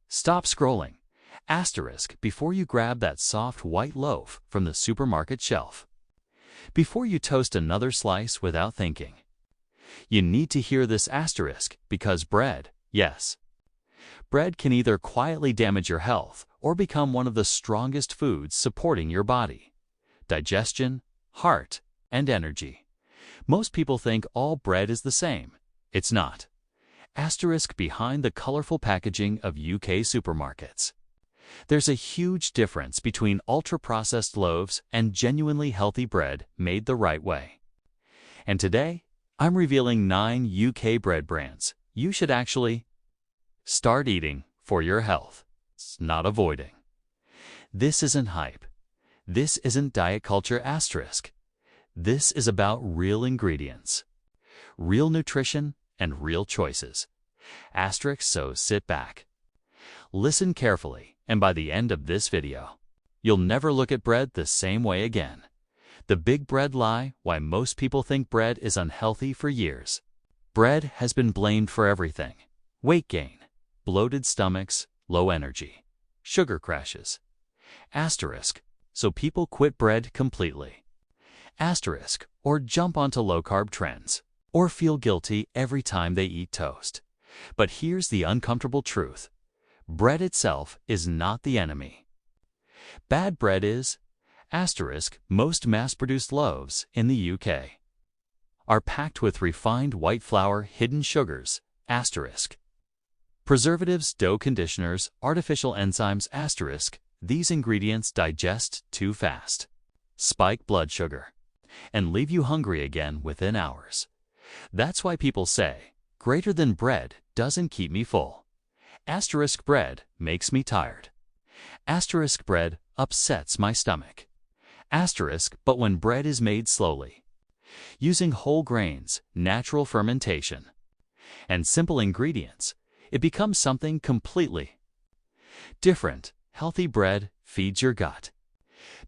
Stop scrolling. Before you grab that soft white loaf from the supermarket shelf. Before you toast another slice without thinking. You need to hear this because bread, yes. Bread can either quietly damage your health or become one of the strongest foods supporting your body, digestion, heart, and energy. Most people think all bread is the same. It's not. Behind the colorful packaging of UK supermarkets. There's a huge difference between ultra-processed loaves and genuinely healthy bread made the right way. And today, I'm revealing 9 UK bread brands you should actually start eating for your health, not avoiding. This isn't hype. This isn't diet culture asterisk. This is about real ingredients, real nutrition, and real choices. So sit back, listen carefully, and by the end of this video, you'll never look at bread the same way again. The big bread lie: why most people think bread is unhealthy for years. Bread has been blamed for everything: weight gain, bloated stomachs, low energy, sugar crashes. So people quit bread completely. Or jump onto low-carb trends, or feel guilty every time they eat toast. But here's the uncomfortable truth. Bread itself is not the enemy. Bad bread is. Most mass-produced loaves in the UK are packed with refined white flour, hidden sugars, preservatives, dough conditioners, artificial enzymes, these ingredients digest too fast, spike blood sugar, and leave you hungry again within hours. That's why people say, greater than bread doesn't keep me full. Bread makes me tired. Bread upsets my stomach. But when bread is made slowly, using whole grains, natural fermentation, and simple ingredients, it becomes something completely different. Healthy bread feeds your gut.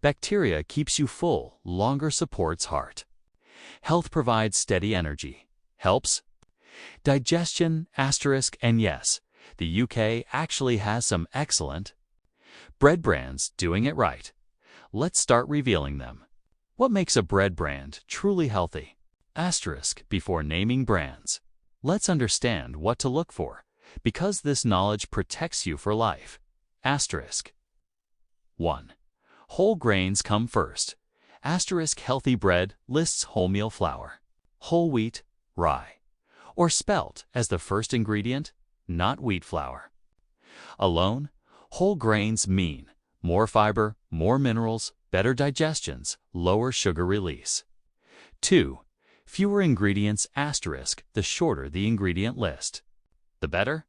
Bacteria keeps you full, longer supports heart. Health provides steady energy, helps digestion, and yes, the UK actually has some excellent bread brands doing it right. Let's start revealing them. What makes a bread brand truly healthy? Before naming brands, let's understand what to look for, because this knowledge protects you for life. 1. Whole grains come first. Healthy bread lists wholemeal flour, whole wheat, rye, or spelt as the first ingredient, not wheat flour. Alone, whole grains mean more fiber, more minerals, better digestions, lower sugar release. 2. Fewer ingredients the shorter the ingredient list, the better.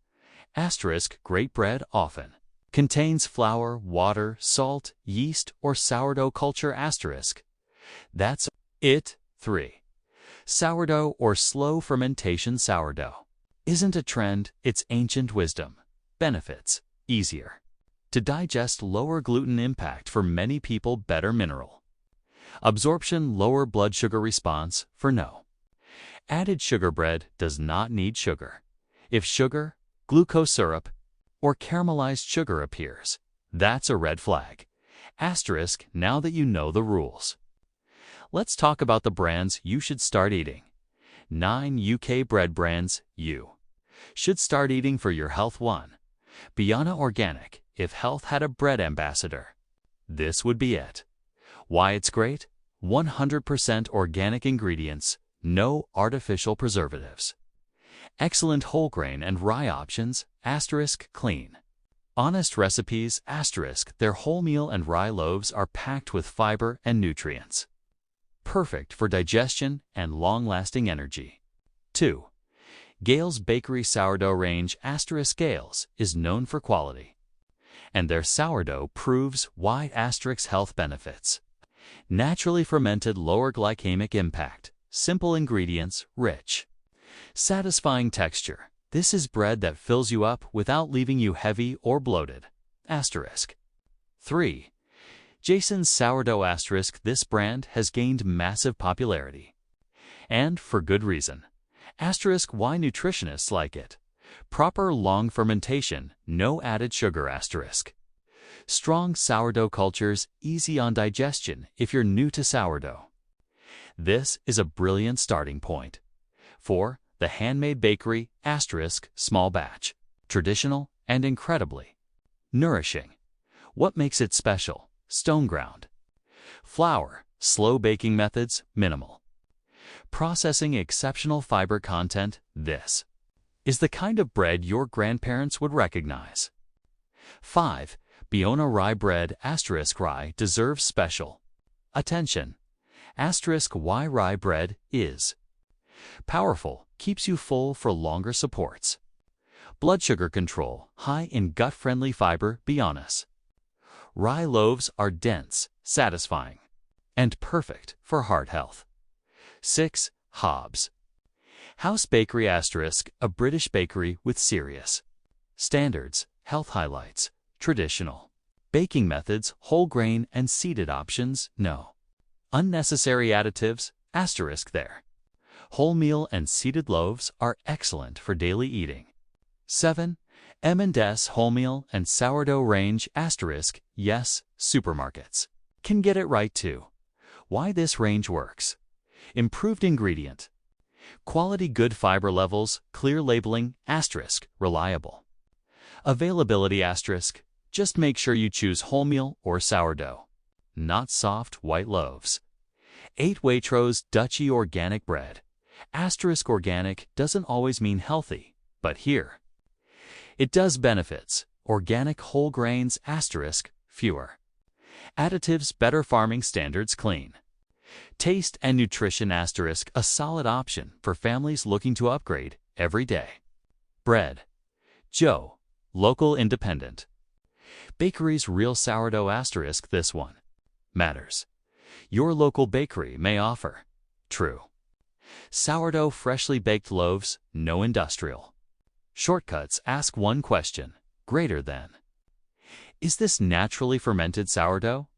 Great bread often contains flour, water, salt, yeast, or sourdough culture That's it. 3. Sourdough or slow fermentation sourdough isn't a trend, it's ancient wisdom. Benefits: easier to digest, lower gluten impact for many people, better mineral absorption, lower blood sugar response for no added sugar. Bread does not need sugar. If sugar, glucose syrup, or caramelized sugar appears, that's a red flag. Now that you know the rules, let's talk about the brands you should start eating. 9 UK bread brands you should start eating for your health. 1. Biana Organic. If health had a bread ambassador, this would be it. Why it's great? 100% organic ingredients, no artificial preservatives. Excellent whole grain and rye options, clean. Honest recipes, their wholemeal and rye loaves are packed with fiber and nutrients. Perfect for digestion and long-lasting energy. 2. Gale's Bakery Sourdough Range Gale's is known for quality, and their sourdough proves why health benefits. Naturally fermented, lower glycemic impact, simple ingredients, rich, satisfying texture. This is bread that fills you up without leaving you heavy or bloated. 3. Jason's Sourdough This brand has gained massive popularity, and for good reason. Why nutritionists like it? Proper long fermentation, no added sugar asterisk. Strong sourdough cultures, easy on digestion if you're new to sourdough. This is a brilliant starting point. 4. The handmade bakery asterisk small batch. Traditional and incredibly nourishing. What makes it special? Stone ground. Flour, slow baking methods, minimal. Processing, exceptional fiber content. This is the kind of bread your grandparents would recognize. 5. Biona rye bread asterisk rye deserves special attention. Asterisk why rye bread is powerful, keeps you full for longer, supports blood sugar control, high in gut-friendly fiber. Bionas. Rye loaves are dense, satisfying, and perfect for heart health. 6. Hobbs. House Bakery asterisk, a British bakery with serious standards, health highlights, traditional baking methods, whole grain and seeded options, no unnecessary additives, asterisk there. Wholemeal and seeded loaves are excellent for daily eating. 7. M&S wholemeal and sourdough range asterisk, yes, supermarkets can get it right too. Why this range works. Improved ingredient. Quality, good fiber levels, clear labeling, asterisk, reliable. Availability asterisk, just make sure you choose wholemeal or sourdough, not soft white loaves. 8. Waitrose Dutchy organic bread. Asterisk organic doesn't always mean healthy, but here it does. Benefits. Organic whole grains asterisk, fewer additives, better farming standards, clean taste and nutrition asterisk, a solid option for families looking to upgrade every day. Bread. Joe, local independent bakeries, real sourdough asterisk, this one matters. Your local bakery may offer true sourdough, freshly baked loaves, no industrial shortcuts. Ask one question greater than: is this naturally fermented sourdough?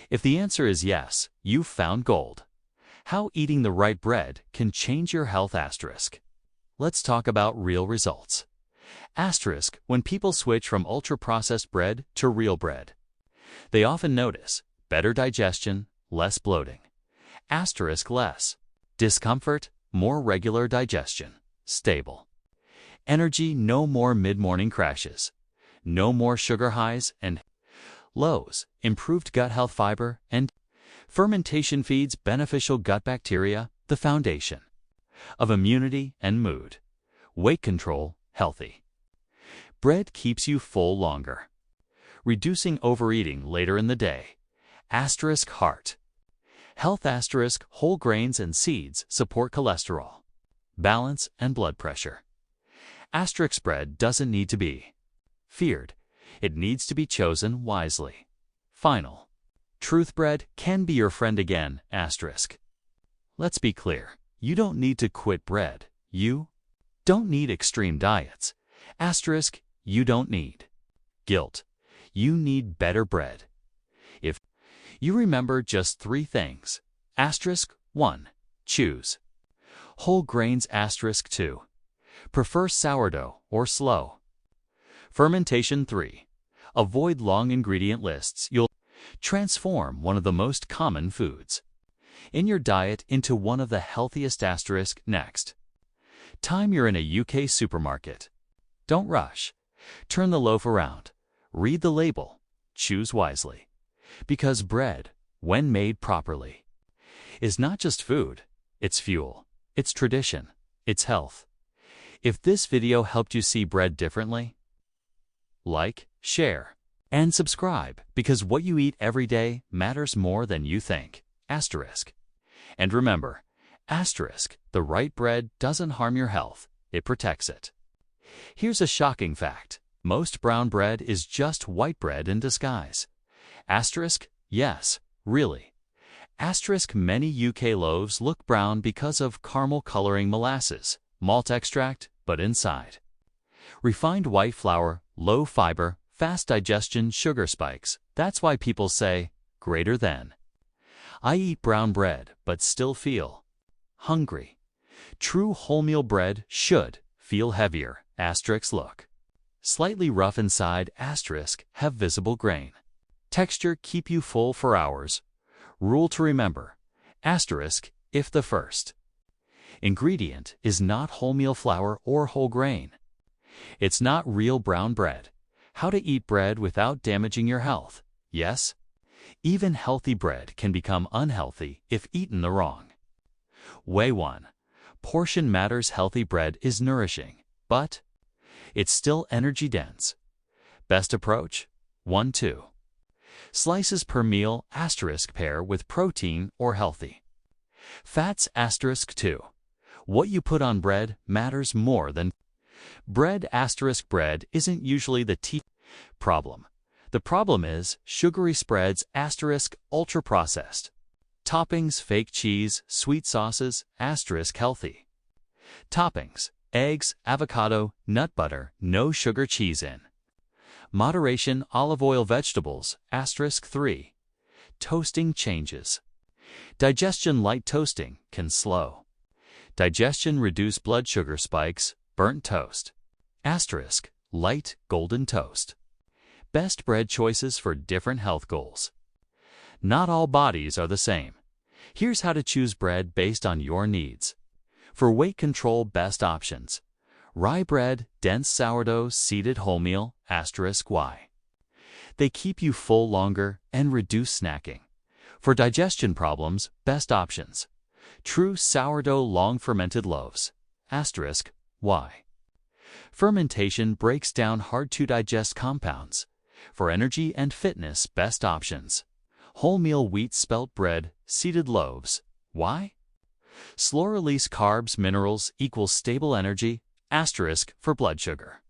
If the answer is yes, you've found gold. How eating the right bread can change your health asterisk. Let's talk about real results. Asterisk, when people switch from ultra-processed bread to real bread, they often notice better digestion, less bloating. Asterisk less discomfort, more regular digestion, stable energy, no more mid-morning crashes, no more sugar highs and lows, improved gut health, fiber and fermentation feeds beneficial gut bacteria, the foundation of immunity and mood. Weight control, healthy bread keeps you full longer, reducing overeating later in the day. Asterisk heart health asterisk, whole grains and seeds support cholesterol balance and blood pressure. Asterisk bread doesn't need to be feared, it needs to be chosen wisely. Final truth, bread can be your friend again. Asterisk. Let's be clear, you don't need to quit bread. You don't need extreme diets. Asterisk, you don't need guilt. You need better bread. If you remember just 3 things. Asterisk 1. Choose whole grains. Asterisk 2. Prefer sourdough or slow fermentation. 3. Avoid long ingredient lists. You'll transform one of the most common foods in your diet into one of the healthiest. Asterisk next time you're in a UK supermarket. Don't rush. Turn the loaf around. Read the label. Choose wisely. Because bread, when made properly, is not just food, it's fuel, it's tradition, it's health. If this video helped you see bread differently, like, share, and subscribe, because what you eat every day matters more than you think. Asterisk. And remember, asterisk, the right bread doesn't harm your health, it protects it. Here's a shocking fact. Most brown bread is just white bread in disguise. Asterisk, yes, really. Asterisk, many UK loaves look brown because of caramel coloring, molasses, malt extract, but inside refined white flour, low fiber, fast digestion, sugar spikes. That's why people say, greater than. I eat brown bread, but still feel hungry. True wholemeal bread should feel heavier. asterisk look. Slightly rough inside, asterisk have visible grain. Texture keep you full for hours. Rule to remember, asterisk if the first ingredient is not wholemeal flour or whole grain. It's not real brown bread. How to eat bread without damaging your health. Yes, even healthy bread can become unhealthy if eaten the wrong way. 1. Portion matters. Healthy bread is nourishing, but it's still energy dense. Best approach: 1-2 slices per meal, asterisk pair with protein or healthy fats, asterisk 2. What you put on bread matters more than bread, asterisk bread isn't usually the problem. The problem is sugary spreads, asterisk ultra-processed toppings, fake cheese, sweet sauces, asterisk healthy toppings, eggs, avocado, nut butter, no sugar, cheese in moderation, olive oil, vegetables, asterisk 3. Toasting changes digestion. Light toasting can slow digestion, reduce blood sugar spikes. Burnt toast, asterisk light golden toast. Best bread choices for different health goals. Not all bodies are the same. Here's how to choose bread based on your needs. For weight control, best options: rye bread, dense sourdough, seeded wholemeal, asterisk Y. They keep you full longer and reduce snacking. For digestion problems, best options: true sourdough, long fermented loaves, asterisk Y. Fermentation breaks down hard to digest compounds. For energy and fitness, best options: wholemeal wheat, spelt bread, seeded loaves. Why? Slow release carbs, minerals equals stable energy, asterisk for blood sugar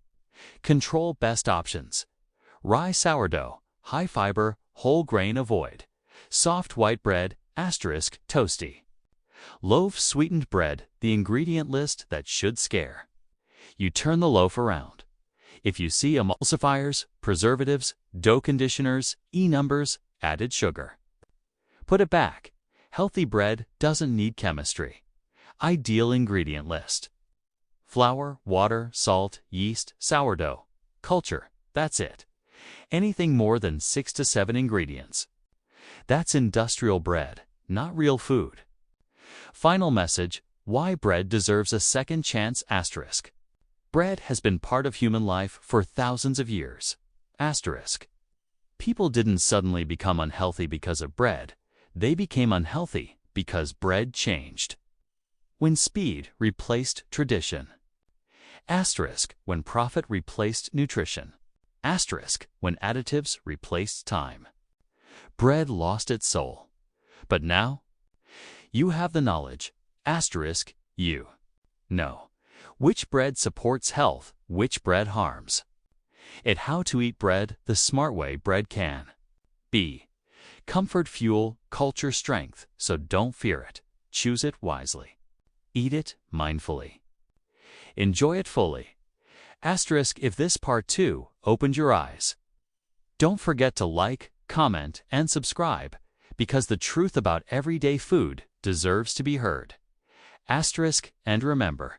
control. Best options: rye sourdough, high fiber, whole grain, avoid soft white bread, asterisk toasty. Loaf, sweetened bread, the ingredient list that should scare you. Turn the loaf around. If you see emulsifiers, preservatives, dough conditioners, numbers, added sugar, put it back. Healthy bread doesn't need chemistry. Ideal ingredient list: flour, water, salt, yeast, sourdough, culture. That's it. Anything more than 6 to 7 ingredients, that's industrial bread, not real food. Final message: why bread deserves a second chance, asterisk. Bread has been part of human life for thousands of years, asterisk. People didn't suddenly become unhealthy because of bread. They became unhealthy because bread changed. When speed replaced tradition, asterisk when profit replaced nutrition, asterisk when additives replaced time, bread lost its soul. But now, you have the knowledge, asterisk you know which bread supports health, which bread harms it. How to eat bread the smart way. Bread can be comfort, fuel, culture, strength, so don't fear it. Choose it wisely. Eat it mindfully. Enjoy it fully. Asterisk if this part 2 opened your eyes. Don't forget to like, comment, and subscribe, because the truth about everyday food deserves to be heard. Asterisk, and remember,